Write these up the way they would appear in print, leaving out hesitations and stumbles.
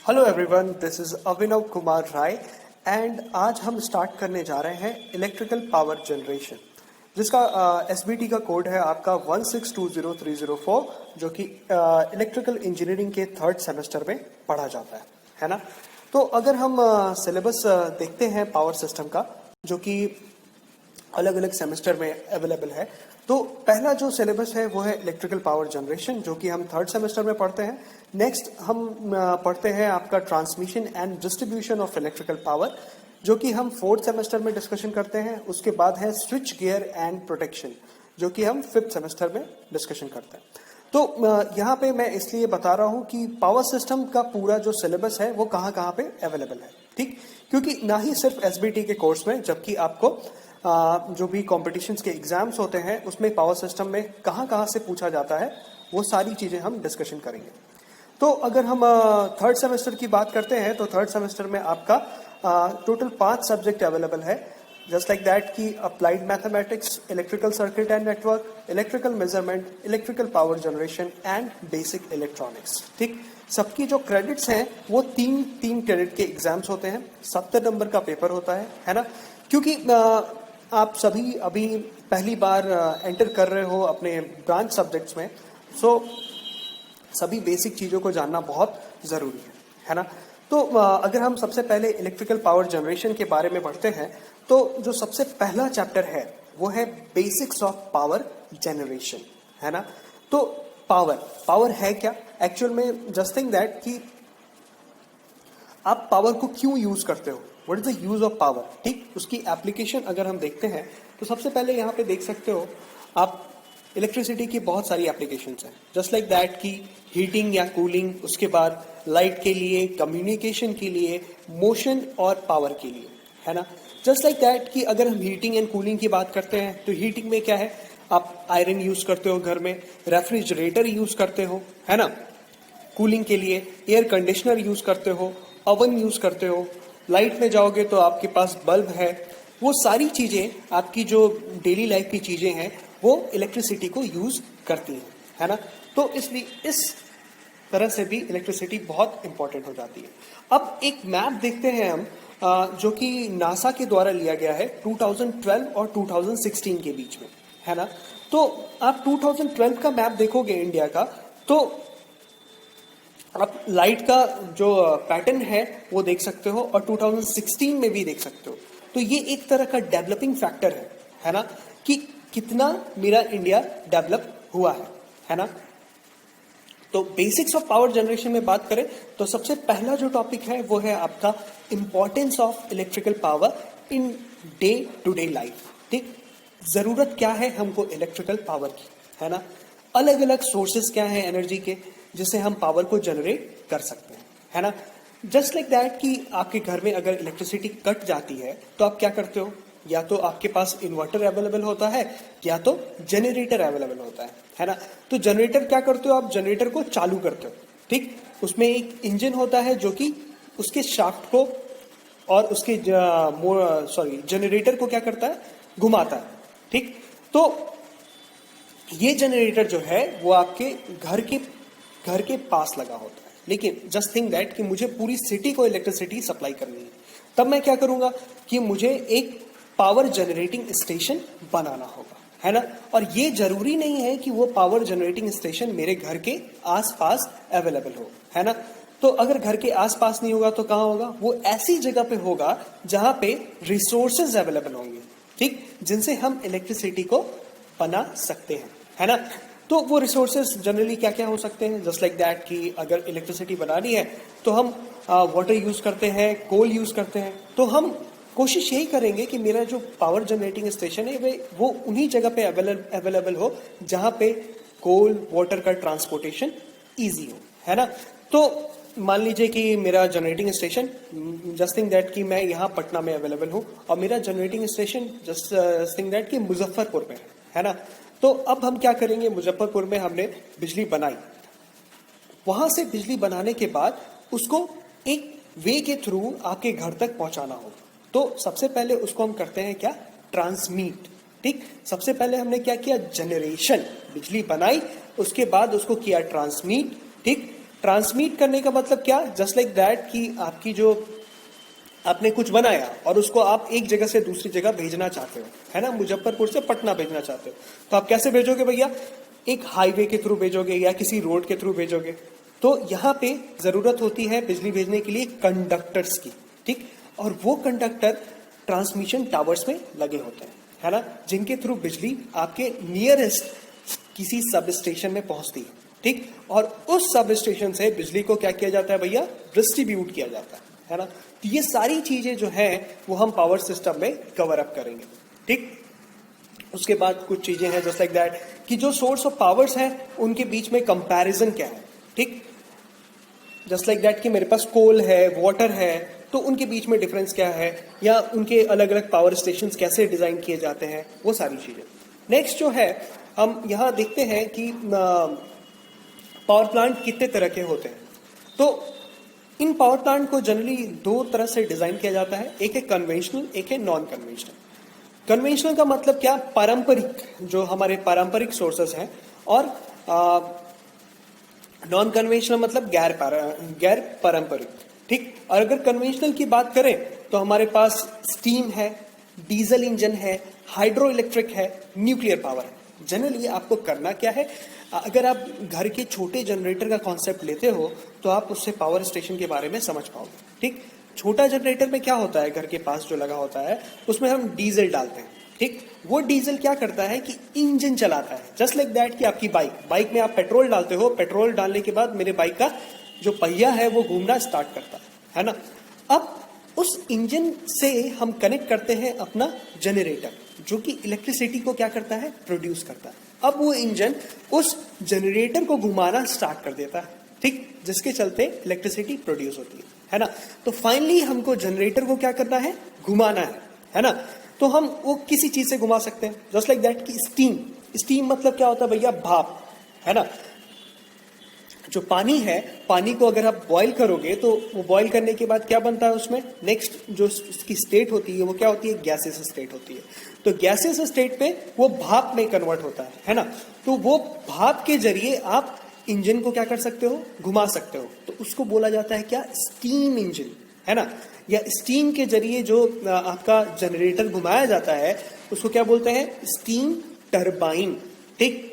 Hello everyone, this is Abhinav Kumar Rai and आज हम start करने जा रहे हैं इलेक्ट्रिकल पावर जनरेशन, जिसका एसबीटी का कोड है आपका 1620304, जो कि इलेक्ट्रिकल इंजीनियरिंग के थर्ड सेमेस्टर में पढ़ा जाता है ना। तो अगर हम सिलेबस देखते हैं पावर सिस्टम का, जो कि अलग अलग सेमेस्टर में अवेलेबल है, तो पहला जो सिलेबस है वो है इलेक्ट्रिकल पावर जनरेशन, जो कि हम थर्ड सेमेस्टर में पढ़ते हैं। नेक्स्ट हम पढ़ते हैं आपका transmission and distribution of electrical power, जो कि हम फोर्थ सेमेस्टर में डिस्कशन करते हैं। उसके बाद है स्विच गियर एंड प्रोटेक्शन, जो कि हम फिफ्थ सेमेस्टर में डिस्कशन करते हैं। तो यहाँ पे मैं इसलिए बता रहा हूँ कि पावर सिस्टम का पूरा जो सिलेबस है वो कहाँ कहाँ पे अवेलेबल है, ठीक। क्योंकि ना ही सिर्फ एसबीटी के कोर्स में, जबकि आपको जो भी कॉम्पिटिशन्स के एग्जाम्स होते हैं उसमें पावर सिस्टम में कहाँ कहाँ से पूछा जाता है, वो सारी चीज़ें हम डिस्कशन करेंगे। तो अगर हम थर्ड सेमेस्टर की बात करते हैं, तो थर्ड सेमेस्टर में आपका टोटल 5 सब्जेक्ट अवेलेबल है, जस्ट लाइक दैट कि applied mathematics, electrical circuit and network, electrical measurement, electrical power generation and basic electronics, ठीक। सबकी जो क्रेडिट्स हैं वो तीन क्रेडिट के एग्जाम्स होते हैं, 70 नंबर का पेपर होता है ना। क्योंकि आप सभी अभी पहली बार एंटर कर रहे हो अपने ब्रांच सब्जेक्ट्स में, सो सभी बेसिक चीज़ों को जानना बहुत ज़रूरी है ना। तो अगर हम सबसे पहले इलेक्ट्रिकल पावर जनरेशन के बारे में पढ़ते हैं, तो जो सबसे पहला चैप्टर है वो है बेसिक्स ऑफ पावर जनरेशन, है ना। तो पावर है क्या एक्चुअल में? जस्ट थिंक दैट कि आप पावर को क्यों यूज करते हो, what is the use of power, ठीक। उसकी एप्लीकेशन अगर हम देखते हैं तो सबसे पहले यहाँ पे देख सकते हो आप इलेक्ट्रिसिटी की बहुत सारी एप्लीकेशंस हैं, जस्ट लाइक दैट कि हीटिंग या कूलिंग, उसके बाद लाइट के लिए, कम्युनिकेशन के लिए, मोशन और पावर के लिए, है ना। जस्ट लाइक दैट कि अगर हम हीटिंग एंड कूलिंग की बात करते हैं तो हीटिंग में क्या है, आप आयरन यूज करते हो घर में, रेफ्रिजरेटर यूज करते हो, है ना। कूलिंग के लिए एयर कंडीशनर यूज करते हो, ओवन यूज करते हो। लाइट में जाओगे तो आपके पास बल्ब है। वो सारी चीजें, आपकी जो डेली लाइफ की चीजें हैं, वो इलेक्ट्रिसिटी को यूज करती हैं, है ना। तो इसलिए इस तरह से भी इलेक्ट्रिसिटी बहुत इंपॉर्टेंट हो जाती है। अब एक मैप देखते हैं हम, जो कि नासा के द्वारा लिया गया है 2012 और 2016 के बीच में, है ना। तो आप 2012 का मैप देखोगे इंडिया का, तो आप लाइट का जो पैटर्न है वो देख सकते हो, और 2016 में भी देख सकते हो। तो ये एक तरह का डेवलपिंग फैक्टर है ना, कि कितना मेरा इंडिया डेवलप हुआ है ना। तो बेसिक्स ऑफ पावर जनरेशन में बात करें तो सबसे पहला जो टॉपिक है वो है आपका importance of electrical power in day to day life, ठीक। जरूरत क्या है हमको इलेक्ट्रिकल पावर की, है ना। अलग अलग सोर्सेस क्या है एनर्जी के, जिससे हम पावर को जनरेट कर सकते हैं, है ना। जस्ट लाइक दैट कि आपके घर में अगर इलेक्ट्रिसिटी कट जाती है तो आप क्या करते हो, या तो आपके पास इन्वर्टर अवेलेबल होता है या तो जनरेटर अवेलेबल होता है ना। तो जनरेटर क्या करते हो, आप जनरेटर को चालू करते हो, ठीक। उसमें एक इंजन होता है जो कि उसके शाफ्ट को और उसके जनरेटर को क्या करता है, घुमाता है, ठीक। तो ये जनरेटर जो है वो आपके घर के पास लगा होता है, लेकिन जस्ट थिंक दैट कि मुझे पूरी सिटी को इलेक्ट्रिसिटी सप्लाई करनी है, तब मैं क्या करूंगा कि मुझे एक पावर जनरेटिंग स्टेशन बनाना होगा, है ना। और ये जरूरी नहीं है कि वो पावर जनरेटिंग स्टेशन मेरे घर के आसपास अवेलेबल हो, है ना। तो अगर घर के आसपास नहीं होगा तो कहाँ होगा, वो ऐसी जगह पे होगा जहां पे रिसोर्सेज अवेलेबल होंगे, ठीक, जिनसे हम इलेक्ट्रिसिटी को बना सकते हैं, है ना। तो वो रिसोर्सेज जनरली क्या क्या हो सकते हैं, जस्ट लाइक दैट कि अगर इलेक्ट्रिसिटी बनानी है तो हम वाटर यूज करते हैं, कोल यूज करते हैं। तो हम कोशिश यही करेंगे कि मेरा जो पावर जनरेटिंग स्टेशन है वो उन्हीं जगह पे अवेलेबल हो जहां पे कोल वाटर का ट्रांसपोर्टेशन इजी हो, है ना। तो मान लीजिए कि मेरा generating station, just think that कि मैं यहाँ पटना में अवेलेबल हूँ और मेरा generating station just think that कि मुजफ्फरपुर में है ना। तो अब हम क्या करेंगे, मुजफ्फरपुर में हमने बिजली बनाई, वहां से बिजली बनाने के बाद उसको एक वे के थ्रू आपके घर तक पहुंचाना होगा। तो सबसे पहले उसको हम करते हैं क्या, ट्रांसमिट, ठीक। सबसे पहले हमने क्या किया, जनरेशन, बिजली बनाई, उसके बाद उसको किया ट्रांसमिट, ठीक। ट्रांसमिट करने का मतलब क्या, जस्ट लाइक दैट कि आपकी जो आपने कुछ बनाया और उसको आप एक जगह से दूसरी जगह भेजना चाहते हो, है ना, मुजफ्फरपुर से पटना भेजना चाहते हो, तो आप कैसे भेजोगे भैया, एक हाईवे के थ्रू भेजोगे या किसी रोड के थ्रू भेजोगे। तो यहाँ पे जरूरत होती है बिजली भेजने के लिए कंडक्टर्स की, ठीक, और वो कंडक्टर ट्रांसमिशन टावर्स में लगे होते हैं, है ना, जिनके थ्रू बिजली आपके नियरेस्ट किसी सब स्टेशन में पहुंचती है, ठीक, और उस सब स्टेशन से बिजली को क्या किया जाता है भैया, डिस्ट्रीब्यूट किया जाता है ना। तो ये सारी चीजें जो है वो हम पावर सिस्टम में कवर अप करेंगे, ठीक। उसके बाद कुछ चीजें हैं जस्ट लाइक दैट कि जो सोर्स ऑफ पावर्स हैं उनके बीच में कंपैरिजन क्या है, ठीक, जस्ट लाइक दैट कि मेरे पास कोल है, वाटर है, तो उनके बीच में डिफरेंस क्या है, या उनके अलग अलग पावर स्टेशन कैसे डिजाइन किए जाते हैं, वो सारी चीजें। नेक्स्ट जो है हम यहाँ देखते हैं कि पावर प्लांट कितने तरह के होते हैं। तो इन पावर प्लांट को जनरली दो तरह से डिजाइन किया जाता है, एक है कन्वेंशनल, एक है नॉन कन्वेंशनल। कन्वेंशनल का मतलब क्या, पारंपरिक, जो हमारे पारंपरिक सोर्सेस हैं, और नॉन कन्वेंशनल मतलब गैर पारंपरिक, ठीक। और अगर कन्वेंशनल की बात करें तो हमारे पास स्टीम है, डीजल इंजन है, हाइड्रो इलेक्ट्रिक है, न्यूक्लियर पावर है। जनरली आपको करना क्या है, अगर आप घर के छोटे जनरेटर का कॉन्सेप्ट लेते हो तो आप उससे पावर स्टेशन के बारे में समझ पाओगे, ठीक। छोटा जनरेटर में क्या होता है, घर के पास जो लगा होता है उसमें हम डीजल डालते हैं, ठीक। वो डीजल क्या करता है कि इंजन चलाता है, जस्ट लाइक दैट कि आपकी बाइक में आप पेट्रोल डालते हो, पेट्रोल डालने के बाद मेरे बाइक का जो पहिया है वो घूमना स्टार्ट करता है ना। अब उस इंजन से हम कनेक्ट करते हैं अपना जनरेटर, जो कि इलेक्ट्रिसिटी को क्या करता है, प्रोड्यूस करता है। अब वो इंजन उस जनरेटर को घुमाना स्टार्ट कर देता है, ठीक, जिसके चलते इलेक्ट्रिसिटी प्रोड्यूस होती है ना। तो फाइनली हमको जनरेटर को क्या करना है, घुमाना है ना। तो हम वो किसी चीज से घुमा सकते हैं, जस्ट लाइक दैट कि स्टीम मतलब क्या होता है भैया, भाप, है ना। जो पानी है, पानी को अगर आप बॉईल करोगे तो वो बॉईल करने के बाद क्या बनता है उसमें, नेक्स्ट जो उसकी स्टेट होती है वो क्या होती है, गैसेस स्टेट होती है। तो गैसेस स्टेट पे वो भाप में कन्वर्ट होता है ना। तो वो भाप के जरिए आप इंजन को क्या कर सकते हो, घुमा सकते हो। तो उसको बोला जाता है क्या, स्टीम इंजन, है ना। या स्टीम के जरिए जो आपका जनरेटर घुमाया जाता है उसको क्या बोलते हैं, स्टीम टरबाइन, ठीक।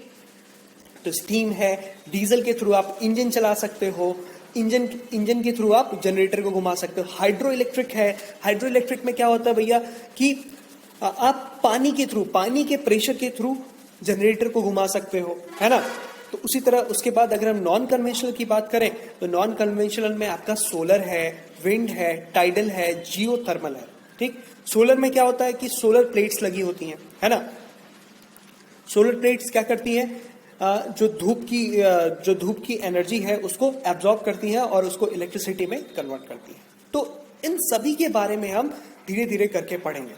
तो स्टीम है, डीजल के थ्रू आप इंजन चला सकते हो, इंजन के थ्रू आप जनरेटर को घुमा सकते हो। हाइड्रो इलेक्ट्रिक है, हाइड्रो इलेक्ट्रिक में क्या होता है भैया कि आप पानी के थ्रू, पानी के प्रेशर के थ्रू जनरेटर को घुमा सकते हो, है ना। तो उसी तरह उसके बाद अगर हम नॉन कन्वेंशनल की बात करें तो नॉन कन्वेंशनल में आपका सोलर है, विंड है, टाइडल है, जियोथर्मल है, ठीक। सोलर में क्या होता है कि सोलर प्लेट्स लगी होती हैं, है ना। सोलर प्लेट्स क्या करती हैं, जो धूप की एनर्जी है उसको एब्जॉर्ब करती है और उसको इलेक्ट्रिसिटी में कन्वर्ट करती है। तो इन सभी के बारे में हम धीरे धीरे करके पढ़ेंगे।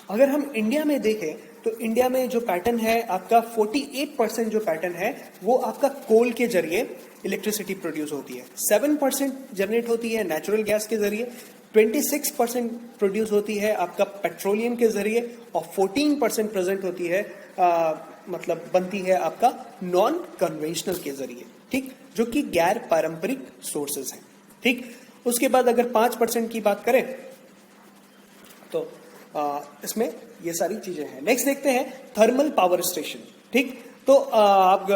अगर हम इंडिया में देखें तो इंडिया में जो पैटर्न है आपका 48% जो पैटर्न है वो आपका कोल के जरिए इलेक्ट्रिसिटी प्रोड्यूस होती है, 7% जनरेट होती है नेचुरल गैस के जरिए, 26% प्रोड्यूस होती है आपका पेट्रोलियम के जरिए, और 14% प्रेजेंट होती है मतलब बनती है आपका नॉन कन्वेंशनल के जरिए, ठीक, जो कि गैर पारंपरिक सोर्सेज हैं, ठीक। उसके बाद अगर 5% की बात करें तो इसमें ये सारी चीजें हैं। नेक्स्ट देखते हैं थर्मल पावर स्टेशन, ठीक। तो आप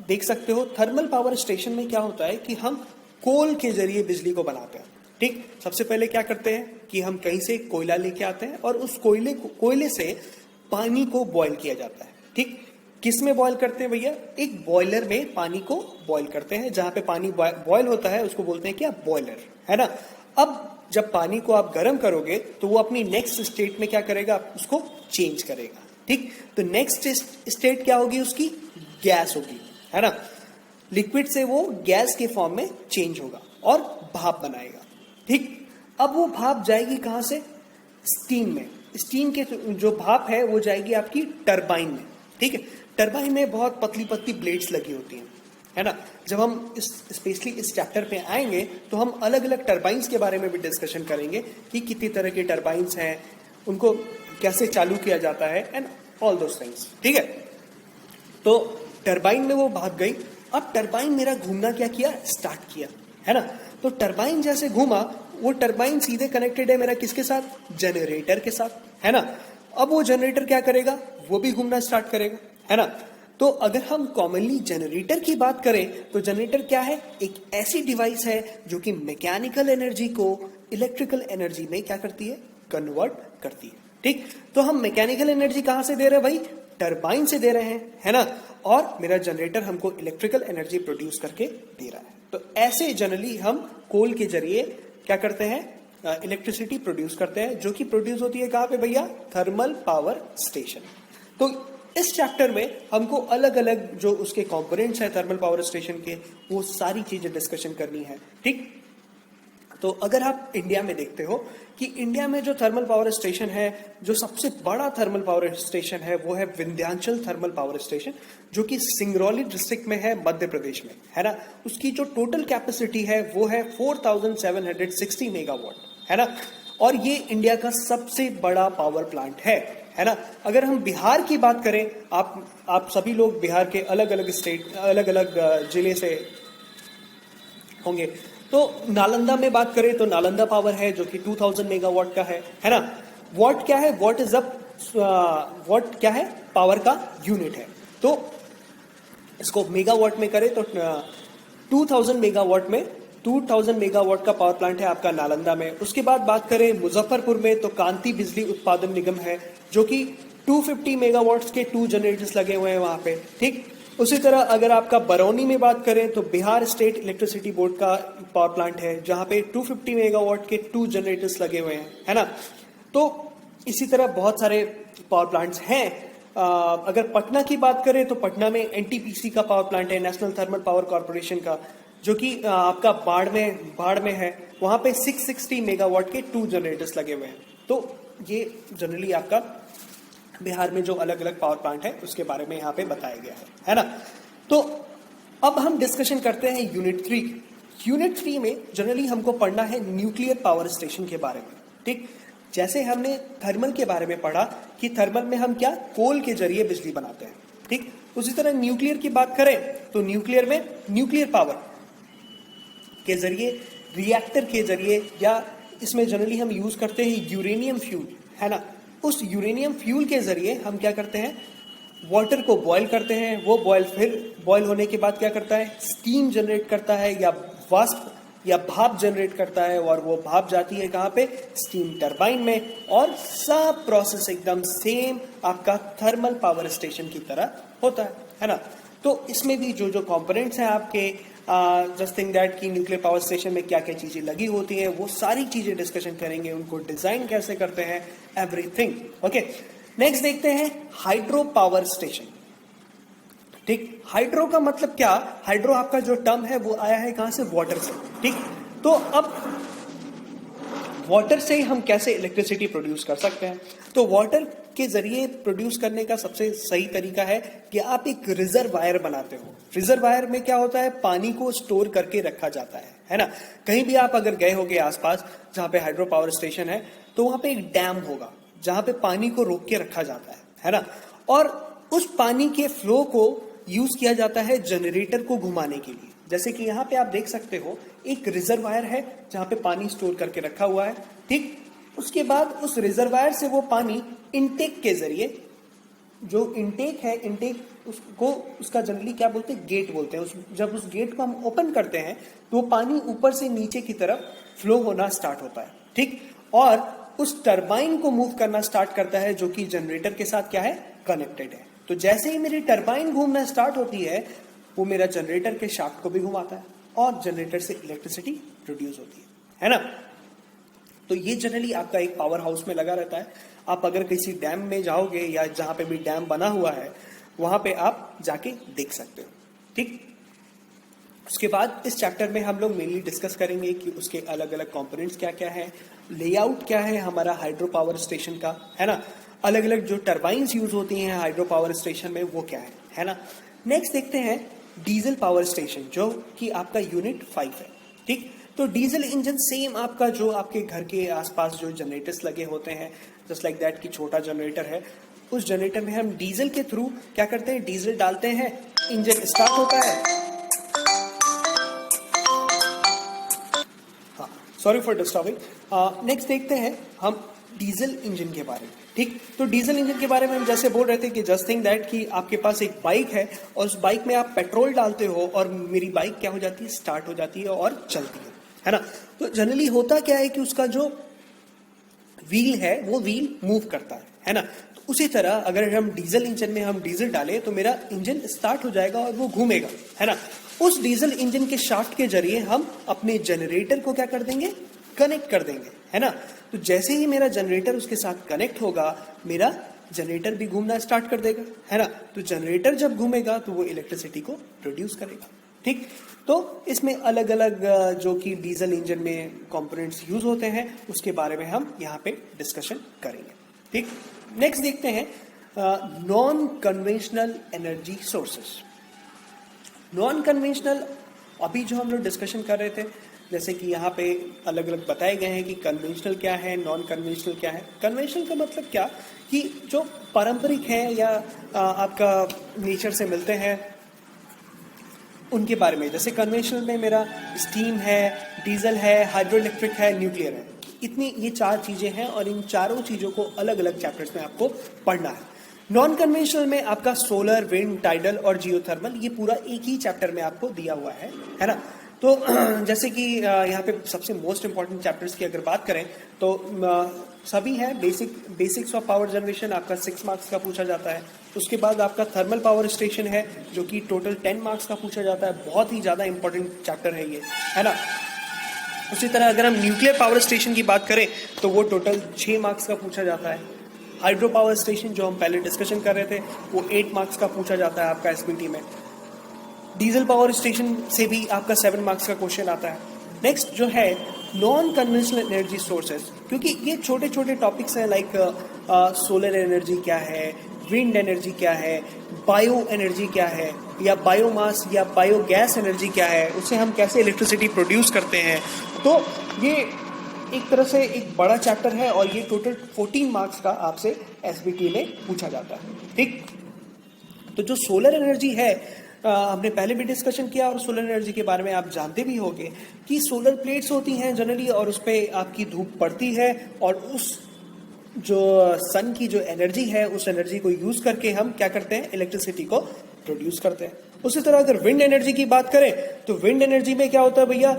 देख सकते हो थर्मल पावर स्टेशन में क्या होता है कि हम कोल के जरिए बिजली को बनाते हैं, ठीक। सबसे पहले क्या करते हैं कि हम कहीं से कोयला लेके आते हैं और उस कोयले से पानी को बॉईल किया जाता है, ठीक। किस में बॉईल करते हैं भैया, एक बॉयलर में पानी को बॉईल करते हैं, जहां पे पानी बॉईल होता है उसको बोलते हैं क्या, बॉयलर, है ना। अब जब पानी को आप गर्म करोगे तो वो अपनी नेक्स्ट स्टेट में क्या करेगा, उसको चेंज करेगा, ठीक। तो नेक्स्ट स्टेट क्या होगी उसकी, गैस होगी, है ना। लिक्विड से वो गैस के फॉर्म में चेंज होगा और भाप बनाएगा, ठीक। अब वो भाप जाएगी कहां से, स्टीम में। स्टीम के जो भाप है वो जाएगी आपकी टरबाइन में, ठीक है। टरबाइन में बहुत पतली पतली ब्लेड्स लगी होती हैं, है ना। जब हम स्पेशली इस चैप्टर पे आएंगे तो हम अलग अलग टरबाइंस के बारे में भी डिस्कशन करेंगे कि कितनी तरह के टरबाइंस हैं, उनको कैसे चालू किया जाता है, एंड ऑल दोस थिंग्स, ठीक है। तो टरबाइन में वो भाग गई। अब टरबाइन मेरा घूमना क्या किया, स्टार्ट किया, है ना। तो टरबाइन जैसे घूमा, वो टरबाइन सीधे कनेक्टेड है मेरा किसके साथ, जनरेटर के साथ, है ना। अब वो जनरेटर क्या करेगा, वो भी घूमना स्टार्ट करेगा, है ना। तो अगर हम कॉमनली जनरेटर की बात करें तो जनरेटर क्या है, एक ऐसी डिवाइस है जो कि मैकेनिकल एनर्जी को इलेक्ट्रिकल एनर्जी में क्या करती है, कन्वर्ट करती है, ठीक। तो हम मैकेनिकल एनर्जी कहां से दे रहे हैं भाई, टरबाइन से दे रहे हैं, है ना। और मेरा जनरेटर हमको इलेक्ट्रिकल एनर्जी प्रोड्यूस करके दे रहा है। तो ऐसे जनरली हम कोल के जरिए क्या करते हैं, इलेक्ट्रिसिटी प्रोड्यूस करते हैं, जो कि प्रोड्यूस होती है कहां पे भैया, थर्मल पावर स्टेशन। तो इस चैप्टर में हमको अलग अलग जो उसके कंपोनेंट्स हैं थर्मल पावर स्टेशन के, वो सारी चीजें डिस्कशन करनी है, ठीक। तो अगर आप इंडिया में देखते हो कि इंडिया में जो थर्मल पावर स्टेशन है, जो सबसे बड़ा थर्मल पावर स्टेशन है वो है विंध्याचल थर्मल पावर स्टेशन, जो कि सिंगरौली डिस्ट्रिक्ट में है, मध्य प्रदेश में, है ना। उसकी जो टोटल कैपेसिटी है वो है 4760 मेगावाट, है ना। और ये इंडिया का सबसे बड़ा पावर प्लांट है ना। अगर हम बिहार की बात करें, आप सभी लोग बिहार के अलग अलग स्टेट, अलग अलग जिले से होंगे। तो नालंदा में बात करें तो नालंदा पावर है जो कि 2000 मेगावाट का है ना। वॉट क्या है, वॉट इज अप, वॉट क्या है, पावर का यूनिट है। तो इसको मेगावाट में करें तो 2000 मेगावाट में 2000 मेगावाट का पावर प्लांट है आपका नालंदा में। उसके बाद बात करें मुजफ्फरपुर में तो कांति बिजली उत्पादन निगम है, जो कि 250 मेगावाट्स के 2 जनरेटर्स लगे हुए हैं वहां पे, ठीक। उसी तरह अगर आपका बरौनी में बात करें तो बिहार स्टेट इलेक्ट्रिसिटी बोर्ड का पावर प्लांट है, जहां पे 250 मेगावाट के 2 जनरेटर्स लगे हुए हैं, है ना। तो इसी तरह बहुत सारे पावर प्लांट्स हैं। अगर पटना की बात करें तो पटना में एनटीपीसी का पावर प्लांट है, नेशनल थर्मल पावर कॉर्पोरेशन का, जो कि आपका बाढ़ में है। वहां पे 660 मेगावाट के 2 जनरेटर्स लगे हुए हैं। तो ये जनरली आपका बिहार में जो अलग अलग पावर प्लांट है उसके बारे में यहाँ पे बताया गया है ना। तो अब हम डिस्कशन करते हैं यूनिट 3। यूनिट 3 में जनरली हमको पढ़ना है न्यूक्लियर पावर स्टेशन के बारे में, ठीक। जैसे हमने थर्मल के बारे में पढ़ा कि थर्मल में हम क्या, कोल के जरिए बिजली बनाते हैं, ठीक। उसी तरह न्यूक्लियर की बात करें तो न्यूक्लियर में न्यूक्लियर पावर के जरिए, रिएक्टर के जरिए, या इसमें जनरली हम यूज करते हैं यूरेनियम फ्यूल, है ना। उस यूरेनियम फ्यूल के जरिए हम क्या करते हैं, वाटर को बॉयल करते हैं। वो बॉयल होने के बाद क्या करता है, स्टीम जनरेट करता है, या वाष्प या भाप जनरेट करता है, और वो भाप जाती है कहाँ पे, स्टीम टरबाइन में। और सब प्रोसेस एकदम सेम आपका थर्मल पावर स्टेशन की तरह होता है ना। तो इसमें भी जो जो कंपोनेंट्स हैं आपके, जस्ट थिंक दैट कि न्यूक्लियर पावर स्टेशन में क्या क्या चीजें लगी होती हैं, वो सारी चीजें डिस्कशन करेंगे, उनको डिजाइन कैसे करते हैं, एवरीथिंग, ओके। नेक्स्ट देखते हैं हाइड्रो पावर स्टेशन, ठीक। हाइड्रो का मतलब क्या, हाइड्रो आपका जो टर्म है वो आया है कहां से, वाटर से, ठीक। तो अब वाटर से हम कैसे इलेक्ट्रिसिटी प्रोड्यूस कर सकते हैं, तो वाटर के जरिए प्रोड्यूस करने का सबसे सही तरीका है कि आप एक रिजर्वायर बनाते हो। रिजर्वायर में क्या होता है, पानी को स्टोर करके रखा जाता है ना। कहीं भी आप अगर गए होगे आसपास जहां पे हाइड्रो पावर स्टेशन है, तो वहां पे एक डैम होगा जहां पे पानी को रोक के रखा जाता है ना। और उस पानी के फ्लो को यूज किया जाता है जनरेटर को घुमाने के लिए। जैसे कि यहाँ पे आप देख सकते हो एक रिजर्वायर है जहां पे पानी स्टोर करके रखा हुआ है, ठीक। उसके बाद उस रिजर्वायर से वो पानी इनटेक के जरिए, जो इनटेक है, इनटेक उसको, उसका जनरली क्या बोलते हैं, गेट बोलते हैं। जब उस गेट को हम ओपन करते हैं तो पानी ऊपर से नीचे की तरफ फ्लो होना स्टार्ट होता है, ठीक। और उस टरबाइन को मूव करना स्टार्ट करता है, जो कि जनरेटर के साथ क्या है, कनेक्टेड है। तो जैसे ही मेरी टरबाइन घूमना स्टार्ट होती है, वो मेरा जनरेटर के शाफ्ट को भी घुमाता है और जनरेटर से इलेक्ट्रिसिटी प्रोड्यूस होती है ना। तो ये जनरली आपका एक पावर हाउस में लगा रहता है। आप अगर किसी डैम में जाओगे या जहां पे भी डैम बना हुआ है, वहां पे आप जाके देख सकते हो, ठीक। उसके बाद इस चैप्टर में हम लोग मेनली डिस्कस करेंगे कि उसके अलग अलग कंपोनेंट्स क्या क्या है, लेआउट क्या है हमारा हाइड्रो पावर स्टेशन का, है ना। अलग अलग जो टरबाइंस यूज होती हैं हाइड्रो पावर स्टेशन में, वो क्या है ना। नेक्स्ट देखते हैं डीजल पावर स्टेशन, जो कि आपका यूनिट 5 है, ठीक। तो डीजल इंजन सेम आपका जो आपके घर के आसपास जो जनरेटर्स लगे होते हैं, जस्ट लाइक दैट कि छोटा जनरेटर है, उस जनरेटर में हम डीजल के थ्रू क्या करते हैं, डीजल डालते हैं, इंजन स्टार्ट होता है, सॉरी फॉर डिस्टर्बिंग। नेक्स्ट देखते हैं हम डीजल इंजन के बारे में। ठीक, तो डीजल इंजन के बारे में हम जैसे बोल रहे थे कि जस्ट थिंक दैट कि आपके पास एक बाइक है और उस बाइक में आप पेट्रोल डालते हो और मेरी बाइक क्या हो जाती है, स्टार्ट हो जाती है और चलती है ना। तो जनरली होता क्या है कि उसका जो व्हील है वो व्हील मूव करता है ना। तो उसी तरह अगर हम डीजल इंजन में हम डीजल डालें तो मेरा इंजन स्टार्ट हो जाएगा और वो घूमेगा, है ना। उस डीजल इंजन के शाफ्ट के जरिए हम अपने जनरेटर को क्या कर देंगे, कनेक्ट कर देंगे, है ना। तो जैसे ही मेरा जनरेटर उसके साथ कनेक्ट होगा, मेरा जनरेटर भी घूमना स्टार्ट कर देगा, है ना। तो जनरेटर जब घूमेगा तो वो इलेक्ट्रिसिटी को प्रोड्यूस करेगा। ठीक, तो इसमें अलग अलग जो कि डीजल इंजन में कंपोनेंट्स यूज होते हैं उसके बारे में हम यहाँ पे डिस्कशन करेंगे। ठीक, नेक्स्ट देखते हैं non conventional energy sources. Non conventional अभी जो हम लोग डिस्कशन कर रहे थे, जैसे कि यहाँ पे अलग अलग बताए गए हैं कि कन्वेंशनल क्या है, नॉन कन्वेंशनल क्या है। कन्वेंशनल का मतलब क्या कि जो पारंपरिक है या आपका नेचर से मिलते हैं उनके बारे में। जैसे कन्वेंशनल में मेरा स्टीम है, डीजल है, हाइड्रो इलेक्ट्रिक है, न्यूक्लियर है। इतनी ये 4 चीजें हैं और इन चारों चीजों को अलग अलग चैप्टर्स में आपको पढ़ना है। नॉन कन्वेंशनल में आपका सोलर, विंड, टाइडल और जियोथर्मल, ये पूरा एक ही चैप्टर में आपको दिया हुआ है ना। तो जैसे कि यहाँ पे सबसे मोस्ट इंपॉर्टेंट चैप्टर्स की अगर बात करें तो सभी है। बेसिक्स ऑफ पावर जनरेशन आपका 6 मार्क्स का पूछा जाता है। उसके बाद आपका थर्मल पावर स्टेशन है जो कि टोटल 10 मार्क्स का पूछा जाता है। बहुत ही ज़्यादा इंपॉर्टेंट चैप्टर है ये, है ना। उसी तरह अगर हम न्यूक्लियर पावर स्टेशन की बात करें तो वो टोटल 6 मार्क्स का पूछा जाता है। हाइड्रो पावर स्टेशन जो हम पहले डिस्कशन कर रहे थे वो 8 मार्क्स का पूछा जाता है आपका एसबीटी में। डीजल पावर स्टेशन से भी आपका 7 मार्क्स का क्वेश्चन आता है। नेक्स्ट जो है नॉन कन्वेंशनल एनर्जी सोर्सेज, क्योंकि ये छोटे छोटे टॉपिक्स हैं लाइक सोलर एनर्जी क्या है, विंड एनर्जी क्या है, बायो एनर्जी क्या है, या बायोमास या बायोगैस एनर्जी क्या है, उससे हम कैसे इलेक्ट्रिसिटी प्रोड्यूस करते हैं। तो ये एक तरह से एक बड़ा चैप्टर है और ये टोटल 14 मार्क्स का आपसे एसबीटी में पूछा जाता है। ठीक, तो जो सोलर एनर्जी है हमने पहले भी डिस्कशन किया और सोलर एनर्जी के बारे में आप जानते भी होंगे कि सोलर प्लेट्स होती हैं जनरली और उस पर आपकी धूप पड़ती है और उस जो सन की जो एनर्जी है उस एनर्जी को यूज करके हम क्या करते हैं, इलेक्ट्रिसिटी को प्रोड्यूस करते हैं। उसी तरह अगर विंड एनर्जी की बात करें तो विंड एनर्जी में क्या होता है भैया,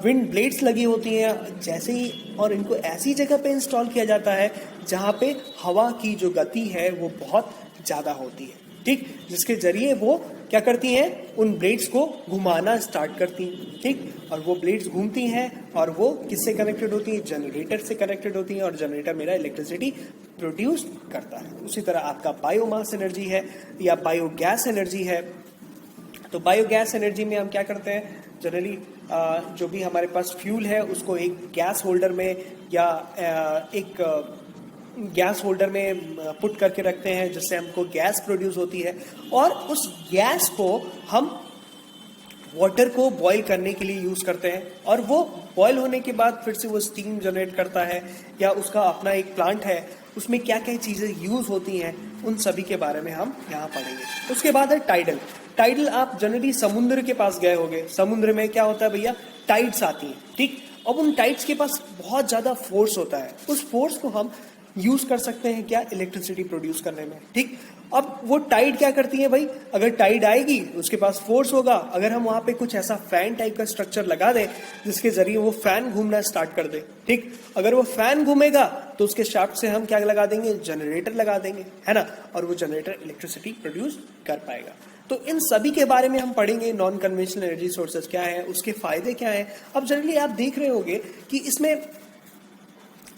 विंड ब्लेड्स लगी होती हैं जैसे ही, और इनको ऐसी जगह पे इंस्टॉल किया जाता है जहां पे हवा की जो गति है वो बहुत ज्यादा होती है। ठीक, जिसके जरिए वो क्या करती हैं, उन ब्लेड्स को घुमाना स्टार्ट करती हैं। ठीक, और वो ब्लेड्स घूमती हैं और वो किससे कनेक्टेड होती हैं, जनरेटर से कनेक्टेड होती हैं और जनरेटर मेरा इलेक्ट्रिसिटी प्रोड्यूस करता है। उसी तरह आपका बायोमास एनर्जी है या बायोगैस एनर्जी है। तो बायोगैस एनर्जी में हम क्या करते हैं, जनरली जो भी हमारे पास फ्यूल है उसको एक गैस होल्डर में या एक गैस होल्डर में पुट करके रखते हैं जिससे हमको गैस प्रोड्यूस होती है और उस गैस को हम वाटर को बॉईल करने के लिए यूज करते हैं और वो बॉईल होने के बाद फिर से वो स्टीम जनरेट करता है या उसका अपना एक प्लांट है, उसमें क्या क्या चीजें यूज होती हैं उन सभी के बारे में हम यहाँ पढ़ेंगे। उसके बाद है टाइडल। टाइडल आप जनरली समुद्र के पास गए होंगे, समुद्र में क्या होता है भैया, टाइड्स आती हैं। ठीक, अब उन टाइड्स के पास बहुत ज्यादा फोर्स होता है, उस फोर्स को हम यूज कर सकते हैं क्या, इलेक्ट्रिसिटी प्रोड्यूस करने में। ठीक, अब वो टाइड क्या करती है भाई, अगर टाइड आएगी उसके पास फोर्स होगा, अगर हम वहां पे कुछ ऐसा फैन टाइप का स्ट्रक्चर लगा दें जिसके जरिए वो फैन घूमना स्टार्ट कर दे। ठीक, अगर वो फैन घूमेगा तो उसके शाफ्ट से हम क्या लगा देंगे, जनरेटर लगा देंगे, है ना, और वो जनरेटर इलेक्ट्रिसिटी प्रोड्यूस कर पाएगा। तो इन सभी के बारे में हम पढ़ेंगे, नॉन कन्वेंशनल एनर्जी सोर्सेज क्या है, उसके फायदे क्या है। अब जनरली आप देख रहे होंगे कि इसमें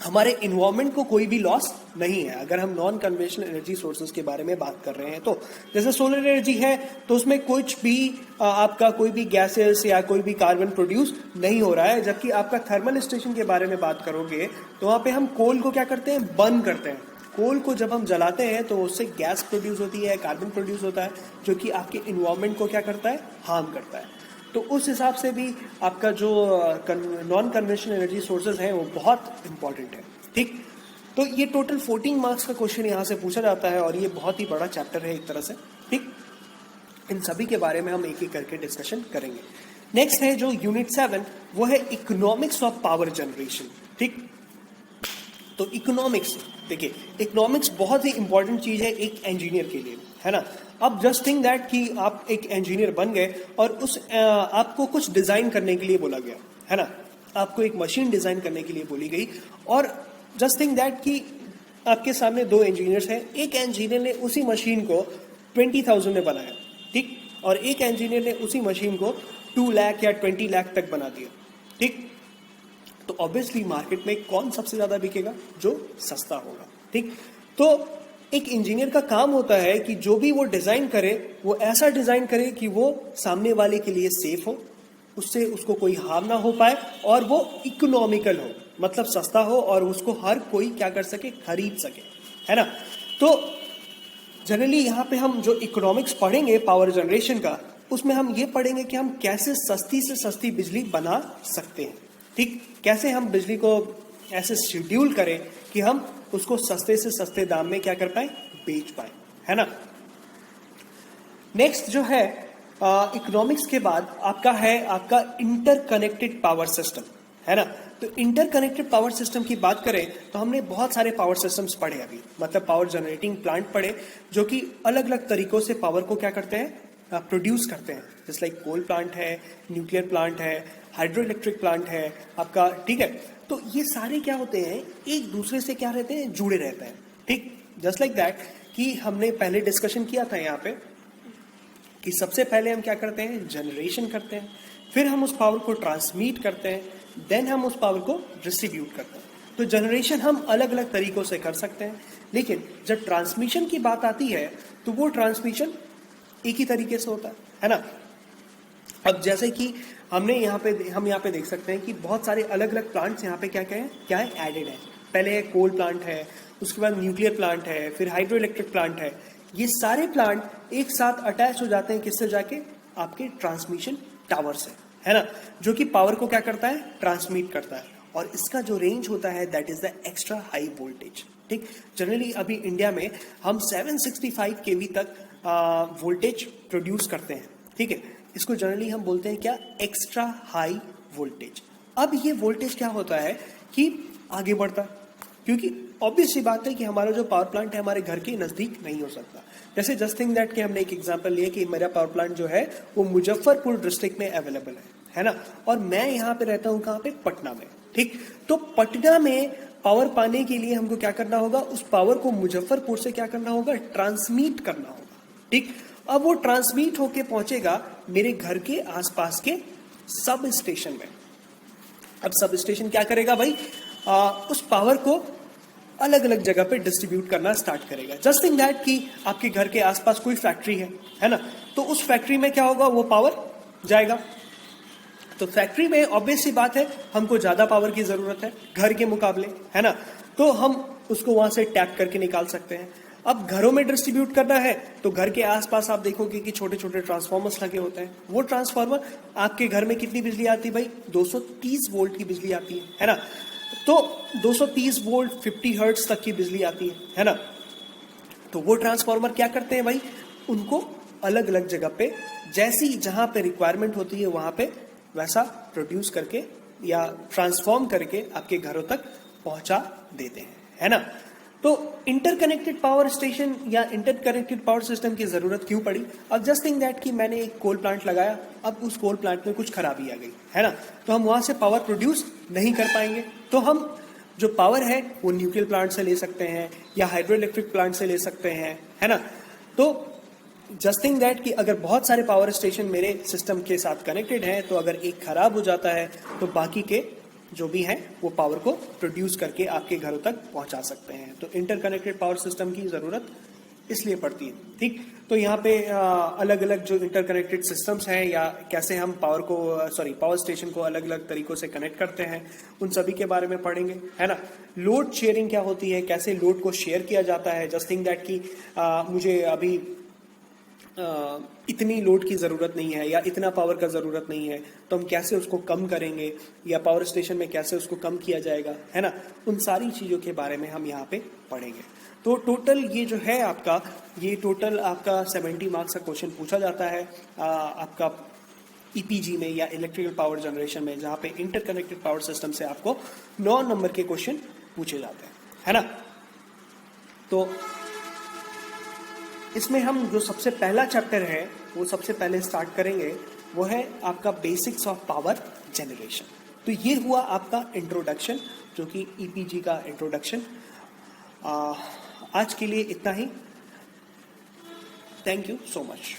हमारे इन्वायरमेंट को कोई भी लॉस नहीं है अगर हम नॉन कन्वेंशनल एनर्जी सोर्सेज के बारे में बात कर रहे हैं। तो जैसे सोलर एनर्जी है तो उसमें कुछ भी आपका कोई भी गैसेस या कोई भी कार्बन प्रोड्यूस नहीं हो रहा है, जबकि आपका थर्मल स्टेशन के बारे में बात करोगे तो वहां पे हम कोल को क्या करते हैं, बर्न करते हैं। कोल को जब हम जलाते हैं तो उससे गैस प्रोड्यूस होती है, कार्बन प्रोड्यूस होता है जो कि आपके इन्वायरमेंट को क्या करता है, हार्म करता है। तो उस हिसाब से भी आपका जो नॉन कन्वेंशनल एनर्जी सोर्सेज हैं वो बहुत इंपॉर्टेंट है। ठीक, तो ये टोटल 14 मार्क्स का क्वेश्चन यहाँ से पूछा जाता है और ये बहुत ही बड़ा चैप्टर है एक तरह से। ठीक, इन सभी के बारे में हम एक एक करके डिस्कशन करेंगे। नेक्स्ट है जो यूनिट 7, वो है इकोनॉमिक्स ऑफ पावर जनरेशन। ठीक, तो इकोनॉमिक्स, देखिए इकोनॉमिक्स बहुत ही इंपॉर्टेंट चीज है एक इंजीनियर के लिए, है ना। अब जस्ट थिंक दैट कि आप एक इंजीनियर बन गए और आपको कुछ डिजाइन करने के लिए बोला गया, है ना, आपको एक मशीन डिजाइन करने के लिए बोली गई, और जस्ट थिंक दैट कि आपके सामने दो इंजीनियर्स हैं, एक इंजीनियर ने उसी मशीन को 20,000 में बनाया, ठीक, और एक इंजीनियर ने उसी मशीन को 2 लाख या 20 लाख तक बना दिया, ठीक। तो ऑब्वियसली मार्केट में कौन सबसे ज्यादा बिकेगा? जो सस्ता होगा, ठीक। तो एक इंजीनियर का काम होता है कि जो भी वो डिजाइन करे वो ऐसा डिजाइन करे कि वो सामने वाले के लिए सेफ हो, उससे उसको कोई हार्म ना हो पाए, और वो इकोनॉमिकल हो, मतलब सस्ता हो, और उसको हर कोई क्या कर सके, खरीद सके, है ना। तो जनरली यहाँ पे हम जो इकोनॉमिक्स पढ़ेंगे पावर जनरेशन का, उसमें हम ये पढ़ेंगे कि हम कैसे सस्ती से सस्ती बिजली बना सकते हैं, ठीक, कैसे हम बिजली को ऐसे शेड्यूल करें कि हम उसको सस्ते से सस्ते दाम में क्या कर पाए, बेच पाए, है ना। नेक्स्ट जो है इकोनॉमिक्स के बाद आपका इंटरकनेक्टेड पावर सिस्टम, है ना। तो इंटरकनेक्टेड पावर सिस्टम की बात करें तो हमने बहुत सारे पावर सिस्टम्स पढ़े अभी, मतलब पावर जनरेटिंग प्लांट पढ़े, जो कि अलग अलग तरीकों से पावर को क्या करते हैं, प्रोड्यूस करते हैं, जैसे लाइक कोल प्लांट है, न्यूक्लियर प्लांट है, हाइड्रो इलेक्ट्रिक प्लांट है आपका, ठीक है। तो ये सारे क्या होते हैं, एक दूसरे से क्या रहते हैं, जुड़े रहते हैं, ठीक। जस्ट लाइक दैट कि हमने पहले डिस्कशन किया था यहाँ पे कि सबसे पहले हम क्या करते हैं, जनरेशन करते हैं, फिर हम उस पावर को ट्रांसमिट करते हैं, देन हम उस पावर को डिस्ट्रीब्यूट करते हैं। तो जनरेशन हम अलग अलग तरीकों से कर सकते हैं, लेकिन जब ट्रांसमिशन की बात आती है तो वो ट्रांसमिशन एक ही तरीके से होता है ना। अब जैसे कि हम यहाँ पे देख सकते हैं कि बहुत सारे अलग अलग प्लांट्स यहाँ पे क्या है एडेड है। पहले कोल प्लांट है, उसके बाद न्यूक्लियर प्लांट है, फिर हाइड्रो इलेक्ट्रिक प्लांट है। ये सारे प्लांट एक साथ अटैच हो जाते हैं, किससे जाके, आपके ट्रांसमिशन टावर से, है ना, जो कि पावर को क्या करता है, ट्रांसमिट करता है, और इसका जो रेंज होता है that is the extra high voltage, ठीक। जनरली अभी इंडिया में हम 765 केवी तक वोल्टेज प्रोड्यूस करते हैं, ठीक है। इसको जनरली हम बोलते हैं क्या, एक्स्ट्रा हाई वोल्टेज। अब ये वोल्टेज क्या होता है कि आगे बढ़ता है, क्योंकि ऑब्वियस सी बात है कि हमारा जो पावर प्लांट है हमारे घर के नजदीक नहीं हो सकता। जैसे जस्ट थिंक दैट कि हमने एक एग्जांपल लिया कि मेरा पावर प्लांट जो है वो मुजफ्फरपुर डिस्ट्रिक्ट में अवेलेबल है ना, और मैं यहाँ पे रहता हूँ कहाँ पे, पटना में, ठीक। तो पटना में पावर पाने के लिए हमको क्या करना होगा, उस पावर को मुजफ्फरपुर से क्या करना होगा, ट्रांसमिट करना होगा, ठीक। अब वो ट्रांसमिट होके पहुंचेगा मेरे घर के आसपास के सब स्टेशन में। अब सब स्टेशन क्या करेगा भाई, उस पावर को अलग अलग जगह पे डिस्ट्रीब्यूट करना स्टार्ट करेगा। जस्ट थिंक दैट कि आपके घर के आसपास कोई फैक्ट्री है ना, तो उस फैक्ट्री में क्या होगा, वो पावर जाएगा। तो फैक्ट्री में ऑब्वियस सी बात है हमको ज्यादा पावर की जरूरत है घर के मुकाबले, है ना, तो हम उसको वहां से टैप करके निकाल सकते हैं। अब घरों में डिस्ट्रीब्यूट करना है तो घर के आसपास आप देखोगे कि छोटे छोटे ट्रांसफार्मर्स लगे होते हैं। वो ट्रांसफार्मर आपके घर में कितनी बिजली आती है भाई, 230 वोल्ट की बिजली आती है ना। तो 230 वोल्ट 50 हर्ट्ज तक की बिजली आती है ना। तो वो ट्रांसफार्मर क्या करते हैं भाई, उनको अलग अलग जगह पे जैसी जहां पे रिक्वायरमेंट होती है वहां पे वैसा प्रोड्यूस करके या ट्रांसफॉर्म करके आपके घरों तक पहुंचा देते हैं, है ना। तो इंटरकनेक्टेड पावर स्टेशन या इंटरकनेक्टेड पावर सिस्टम की जरूरत क्यों पड़ी? अब जस्ट थिंक दैट कि मैंने एक कोल प्लांट लगाया, अब उस कोल प्लांट में कुछ खराबी आ गई, है ना, तो हम वहां से पावर प्रोड्यूस नहीं कर पाएंगे। तो हम जो पावर है वो न्यूक्लियर प्लांट से ले सकते हैं या हाइड्रो इलेक्ट्रिक प्लांट से ले सकते हैं, है ना। तो जस्ट थिंक दैट कि अगर बहुत सारे पावर स्टेशन मेरे सिस्टम के साथ कनेक्टेड हैं, तो अगर एक खराब हो जाता है तो बाकी के जो भी हैं वो पावर को प्रोड्यूस करके आपके घरों तक पहुंचा सकते हैं। तो इंटरकनेक्टेड पावर सिस्टम की जरूरत इसलिए पड़ती है, ठीक। तो यहाँ पे अलग अलग जो इंटरकनेक्टेड सिस्टम्स हैं या कैसे हम पावर स्टेशन को अलग अलग तरीकों से कनेक्ट करते हैं, उन सभी के बारे में पढ़ेंगे, है ना। लोड शेयरिंग क्या होती है, कैसे लोड को शेयर किया जाता है। जस्ट थिंक दैट कि मुझे अभी इतनी लोड की जरूरत नहीं है या इतना पावर का जरूरत नहीं है, तो हम कैसे उसको कम करेंगे या पावर स्टेशन में कैसे उसको कम किया जाएगा, है ना। उन सारी चीजों के बारे में हम यहाँ पे पढ़ेंगे। तो टोटल ये जो है आपका 70 मार्क्स का क्वेश्चन पूछा जाता है आपका ईपीजी में या इलेक्ट्रिकल पावर जनरेशन में, जहां पे इंटरकनेक्टेड पावर सिस्टम से आपको 9 नंबर के क्वेश्चन पूछे जाते हैं, है ना। तो इसमें हम जो सबसे पहला चैप्टर है वो सबसे पहले स्टार्ट करेंगे, वो है आपका बेसिक्स ऑफ पावर जनरेशन। तो ये हुआ आपका इंट्रोडक्शन, जो कि ईपीजी का इंट्रोडक्शन। आज के लिए इतना ही। Thank you so much.